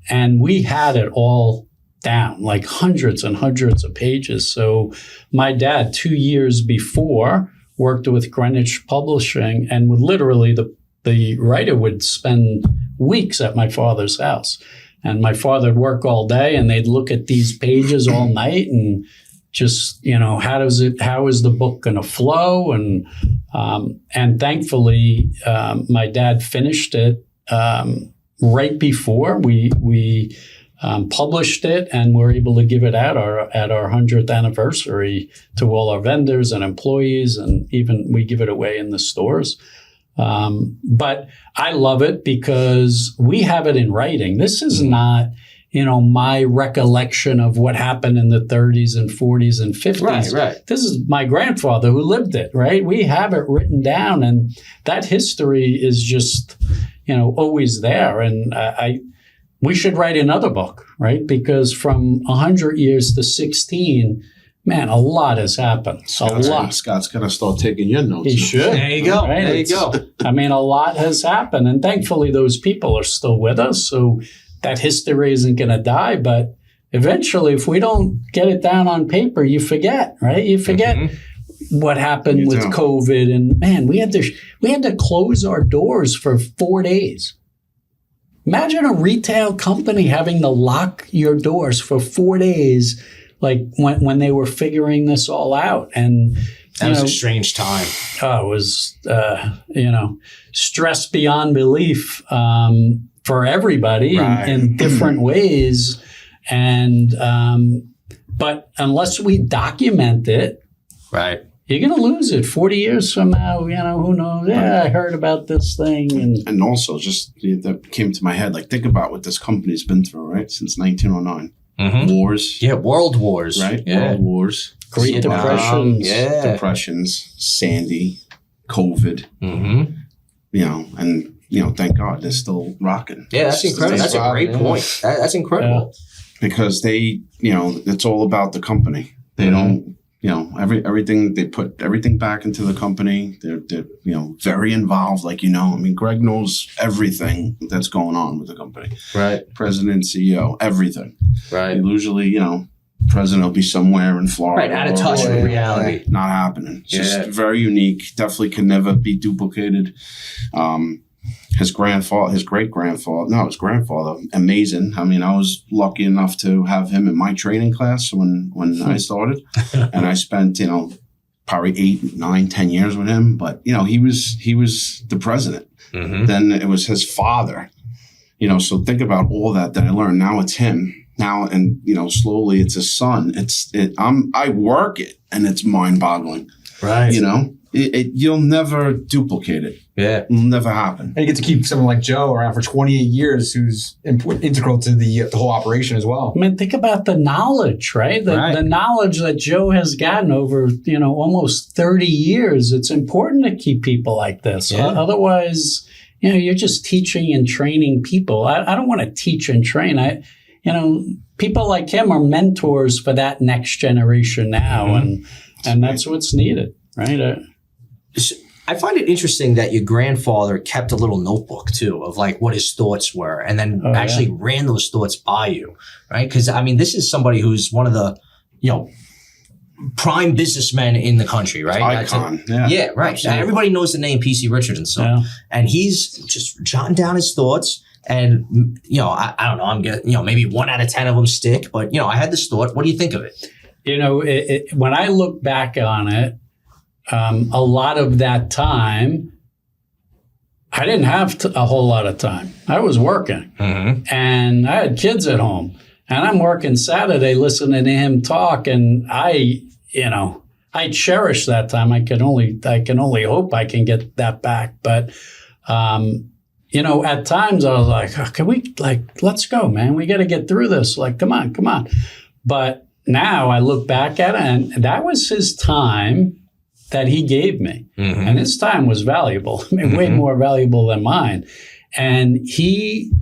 And we had it all down, like hundreds and hundreds of pages. So my dad, 2 years before, worked with Greenwich Publishing, and would literally, the writer would spend weeks at my father's house. And my father would work all day, and they'd look at these pages all night and just, how is the book going to flow? And thankfully, my dad finished it right before we published it, and we're able to give it out at our 100th anniversary to all our vendors and employees, and even we give it away in the stores. But I love it because we have it in writing. This is not, my recollection of what happened in the 30s and 40s and 50s.
Right.
This is my grandfather who lived it, right? We have it written down, and that history is just, always there. And we should write another book, right? Because from 100 years to 16, man, a lot has happened. A lot.
Scott's going to start taking your notes.
He should.
There you go.
Right?
There you go.
A lot has happened. And thankfully, those people are still with us. So that history isn't going to die. But eventually, if we don't get it down on paper, you forget, right? You forget what happened with COVID. And man, we had to close our doors for 4 days. Imagine a retail company having to lock your doors for 4 days, like when they were figuring this all out. And
that was a strange time.
It was, stress beyond belief for everybody in different ways. And but unless we document it, you're going to lose it 40 years from now. Who knows? Yeah, I heard about this thing.
And also, just that came to my head, like, think about what this company's been through, right? Since 1909. wars,
Yeah, world wars.
right?
Yeah.
World wars,
Great
Vietnam,
Depressions.
Yeah.
depressions, Sandy, COVID,
Mm-hmm.
and thank God they're still rocking.
Yeah, that's incredible. That's a great
Yeah.
point. That's incredible.
Because they, it's all about the company. They don't, everything, they put everything back into the company. They're very involved. Like, I mean, Gregg knows everything that's going on with the company.
Right.
President, CEO, everything.
Right.
Usually, president will be somewhere in Florida.
Right. Out of touch with reality.
Not happening. It's just
Yeah.
very unique. Definitely can never be duplicated. His grandfather, amazing. I mean, I was lucky enough to have him in my training class when I started, and I spent probably 8, 9, 10 years with him. But he was the president.
Mm-hmm.
Then it was his father. So think about all that I learned. Now it's him. Now and slowly it's his son. I work it, and it's mind-boggling.
Right.
You'll never duplicate it.
Yeah.
It'll never happen.
And you get to keep someone like Joe around for 28 years, who's integral to the whole operation as well.
I mean, think about the knowledge, right? The knowledge that Joe has gotten over, almost 30 years. It's important to keep people like this.
Yeah.
Otherwise, you're just teaching and training people. I don't want to teach and train. People like him are mentors for that next generation now, and that's what's needed, right?
I find it interesting that your grandfather kept a little notebook too of like what his thoughts were, and then actually ran those thoughts by you, right? Because I mean, this is somebody who's one of the, prime businessmen in the country, right?
Icon.
Yeah, right.
Absolutely.
Everybody knows the name PC Richard and Son,
Yeah.
and he's just jotting down his thoughts. And I don't know. I'm getting maybe 1 out of 10 of them stick, but I had this thought. What do you think of it?
When I look back on it, a lot of that time, I didn't have a whole lot of time. I was working, and I had kids at home, and I'm working Saturday listening to him talk, and I cherish that time. I can only hope I can get that back, but. At times I was like, oh, can we, let's go, man. We got to get through this. Like, come on. But now I look back at it, and that was his time that he gave me. And his time was valuable. I mean, way more valuable than mine. And he,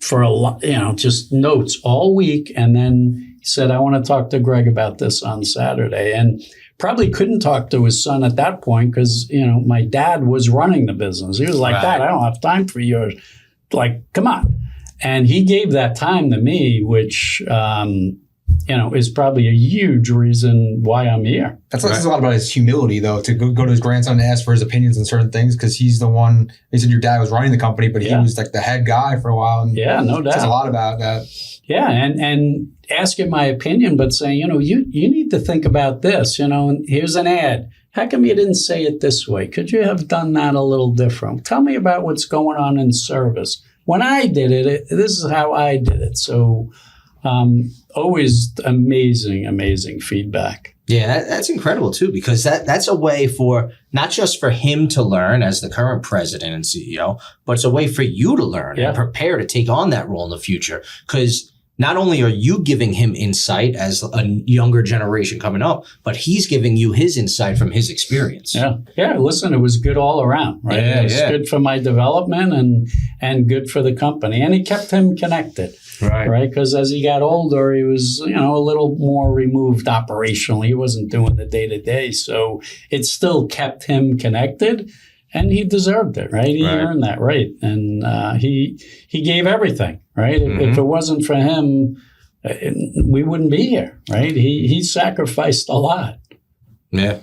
for a lot, just notes all week. And then he said, I want to talk to Gregg about this on Saturday. And probably couldn't talk to his son at that point because, my dad was running the business. He was like, Dad, I don't have time for yours. Like, come on. And he gave that time to me, which, is probably a huge reason why I'm here.
That's a lot about his humility, though, to go to his grandson and ask for his opinions on certain things, because he's the one. He said your dad was running the company, but he was like the head guy for a while. And
yeah, no doubt.
Says a lot about that.
Yeah, and asking my opinion, but saying, you need to think about this, and here's an ad. How come you didn't say it this way? Could you have done that a little different? Tell me about what's going on in service. When I did it, this is how I did it. So always amazing feedback.
Yeah, that's incredible too, because that's a way for not just for him to learn as the current president and CEO, but it's a way for you to learn and prepare to take on that role in the future. Because not only are you giving him insight as a younger generation coming up, but he's giving you his insight from his experience.
Yeah. Listen, it was good all around, right? It was good for my development and good for the company. And it kept him connected, right? Because as he got older, he was, a little more removed operationally. He wasn't doing the day-to-day. So it still kept him connected. And he deserved it, right? He earned that right. And he gave everything, right? If it wasn't for him, we wouldn't be here, right? He sacrificed a lot.
Yeah.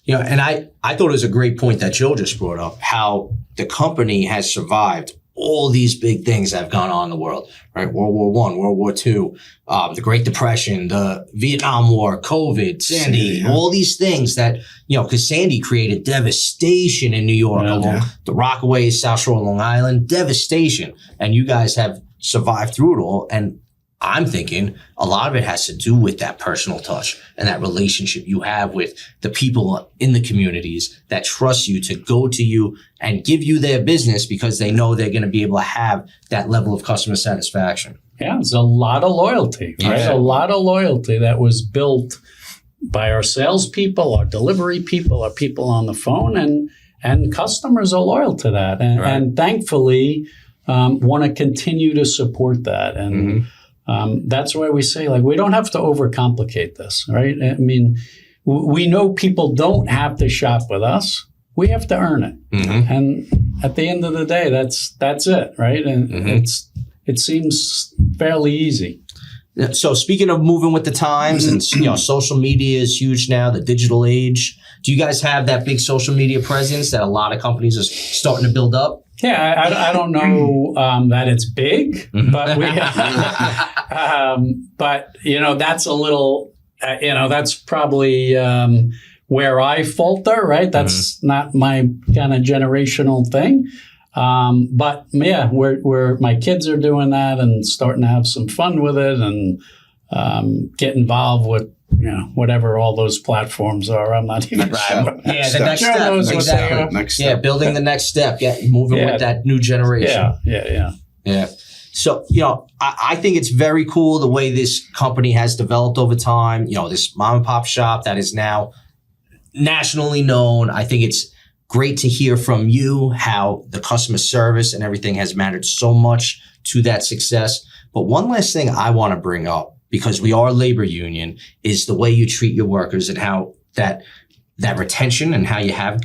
And I thought it was a great point that Joe just brought up, how the company has survived all these big things that have gone on in the world, right? World War I, World War II, the Great Depression, the Vietnam War, COVID, Sandy, all these things that, because Sandy created devastation in New York, along the Rockaways, South Shore, Long Island, devastation. And you guys have survived through it all. And I'm thinking a lot of it has to do with that personal touch and that relationship you have with the people in the communities that trust you to go to you and give you their business because they know they're going to be able to have that level of customer satisfaction.
Yeah, it's a lot of loyalty, right?
Yeah.
A lot of loyalty that was built by our salespeople, our delivery people, our people on the phone, and customers are loyal to that, and thankfully want to continue to support that. And that's why we say, like, we don't have to overcomplicate this, right? I mean, we know people don't have to shop with us. We have to earn it. And at the end of the day, that's it, right? And it seems fairly easy.
So speaking of moving with the times, and social media is huge now, the digital age. Do you guys have that big social media presence that a lot of companies are starting to build up?
Yeah, I don't know that it's big, but we, but that's a little, that's probably where I falter, right? That's not my kind of generational thing. But yeah, we're my kids are doing that and starting to have some fun with it and get involved with whatever all those platforms are. I'm not even sure.
Yeah, the next step. Exactly.
Next step.
Yeah, building the next step. Yeah, moving with that new generation.
Yeah.
So, I think it's very cool the way this company has developed over time. This mom and pop shop that is now nationally known. I think it's great to hear from you how the customer service and everything has mattered so much to that success. But one last thing I want to bring up, because we are a labor union, is the way you treat your workers and how that retention and how you have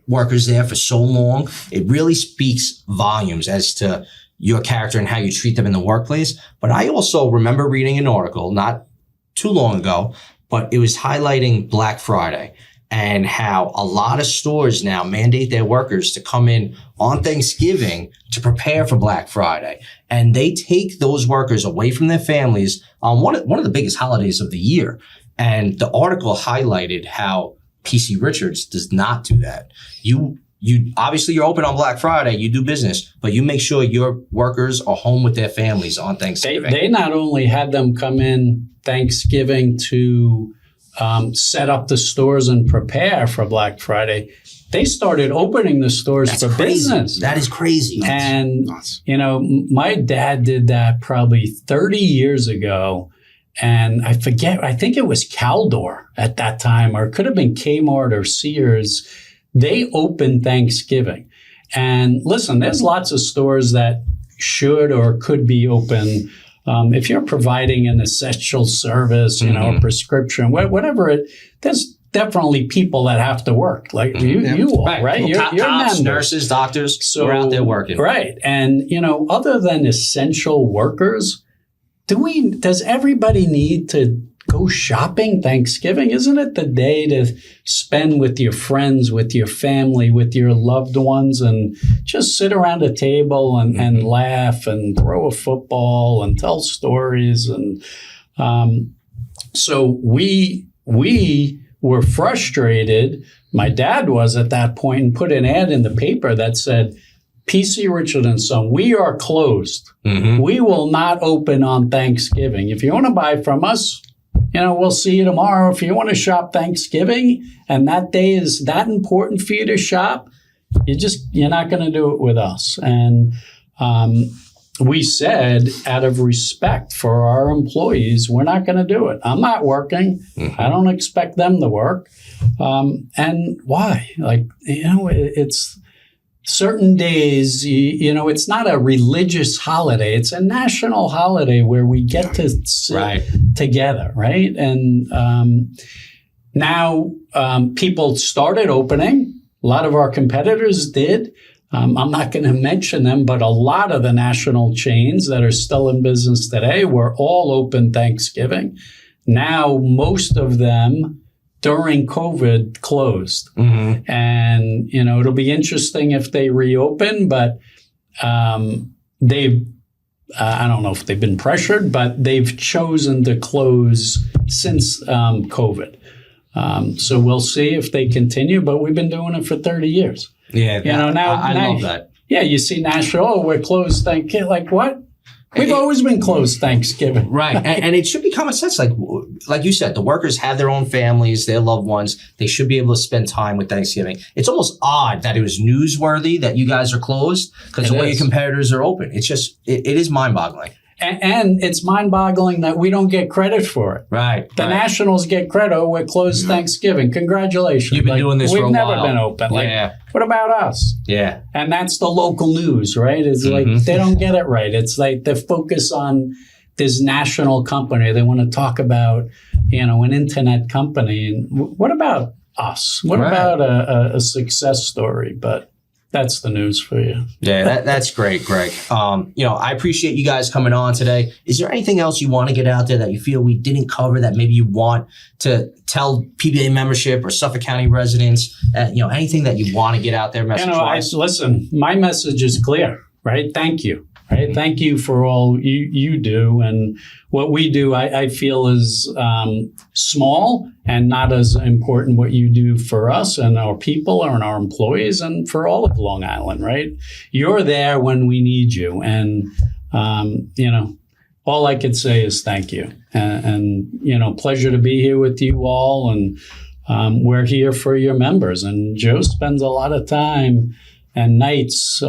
workers there for so long. It really speaks volumes as to your character and how you treat them in the workplace. But I also remember reading an article not too long ago, but it was highlighting Black Friday and how a lot of stores now mandate their workers to come in on Thanksgiving to prepare for Black Friday. And they take those workers away from their families on one of the biggest holidays of the year. And the article highlighted how PC Richards does not do that. You obviously you're open on Black Friday, you do business, but you make sure your workers are home with their families on Thanksgiving.
They not only had them come in Thanksgiving to set up the stores and prepare for Black Friday, they started opening the stores for business.
That is crazy.
And, my dad did that probably 30 years ago. And I think it was Caldor at that time, or it could have been Kmart or Sears. They opened Thanksgiving. And listen, there's lots of stores that should or could be open. If you're providing an essential service, a prescription, whatever there's definitely people that have to work, like you all, right?
You're cops, nurses, doctors, so we're out there working.
Right. And, other than essential workers, does everybody need to go shopping Thanksgiving? Isn't it the day to spend with your friends, with your family, with your loved ones, and just sit around a table and laugh and throw a football and tell stories? And so we were frustrated. My dad was at that point, and put an ad in the paper that said, PC Richard and Son, we are closed. We will not open on Thanksgiving. If you want to buy from us, we'll see you tomorrow. If you want to shop Thanksgiving and that day is that important for you to shop, you're not going to do it with us. And we said, out of respect for our employees, we're not going to do it. I'm not working. I don't expect them to work. And why? It's certain days, it's not a religious holiday. It's a national holiday where we get to sit together, right? And now people started opening. A lot of our competitors did. I'm not going to mention them, but a lot of the national chains that are still in business today were all open Thanksgiving. Now, most of them during COVID closed. And, it'll be interesting if they reopen, but they've, I don't know if they've been pressured, but they've chosen to close since COVID. So we'll see if they continue, but we've been doing it for 30 years.
Yeah, I love that.
Yeah, you see national, we're closed Thanksgiving. Like what? We've always been closed Thanksgiving.
Right. and it should be common sense. Like you said, the workers have their own families, their loved ones. They should be able to spend time with Thanksgiving. It's almost odd that it was newsworthy that you guys are closed because the way your competitors are open. It's just, it is mind-boggling.
And it's mind-boggling that we don't get credit for it.
Right.
The
right.
Nationals get credit. Oh, we're closed Thanksgiving. Congratulations.
You've been doing this for a while.
We've never been open. Like,
Yeah.
what about us?
Yeah.
And that's the local news, right? It's like they don't get it right. It's like they focus on this national company. They want to talk about, an internet company. And what about us? What about a success story? But that's the news for you.
Yeah, that's great, Greg. I appreciate you guys coming on today. Is there anything else you want to get out there that you feel we didn't cover that maybe you want to tell PBA membership or Suffolk County residents? Anything that you want to get out there message-wise?
Listen, my message is clear, right? Thank you. Right? Thank you for all you do. And what we do, I feel is small and not as important what you do for us and our people and our employees and for all of Long Island, right? You're there when we need you. And, all I could say is thank you. And pleasure to be here with you all. And we're here for your members. And Joe spends a lot of time and nights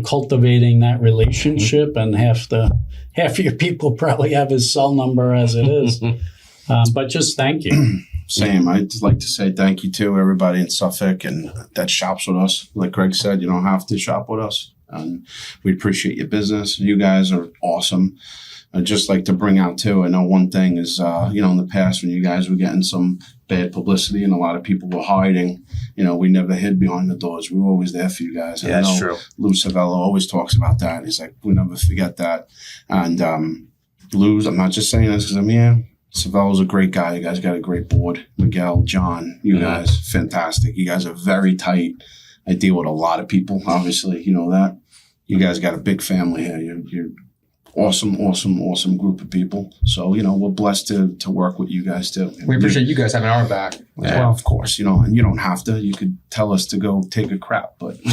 cultivating that relationship, and half of your people probably have his cell number as it is. But just thank you.
Same. I'd just like to say thank you to everybody in Suffolk and that shops with us. Like Greg said, you don't have to shop with us. And we appreciate your business. You guys are awesome. I'd just like to bring out too, I know one thing is, in the past when you guys were getting some bad publicity and a lot of people were hiding, we never hid behind the doors. We were always there for you guys.
Yeah, that's true.
Lou Savello always talks about that. He's like, we never forget that. And Lou's, I'm not just saying this because I'm here. Savello's a great guy. You guys got a great board. Miguel, John, you guys, fantastic. You guys are very tight. I deal with a lot of people, obviously, you know that. You guys got a big family here. You're awesome group of people. So, we're blessed to work with you guys too.
We appreciate you guys having our back as well.
Of course, and you don't have to. You could tell us to go take a crap, but we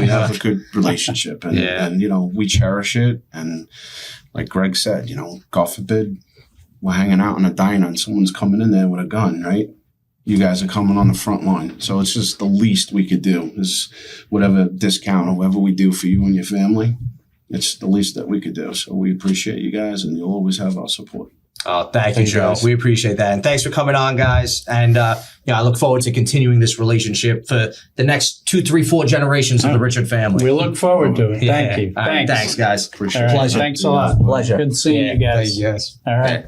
have a good relationship and we cherish it. And like Greg said, God forbid we're hanging out in a diner and someone's coming in there with a gun, right? You guys are coming on the front line. So it's just the least we could do is whatever discount or whatever we do for you and your family. It's the least that we could do. So we appreciate you guys, and you'll always have our support.
Oh, thank you, Joe.
Guys.
We appreciate that. And thanks for coming on, guys. And I look forward to continuing this relationship for the next 2, 3, 4 generations of the Richard family.
We look forward to it.
Yeah.
Thank you.
All right, thanks, guys.
Appreciate
All
it.
right.
Pleasure.
Thanks a lot.
Pleasure.
Good seeing you guys.
Thank you guys.
All right.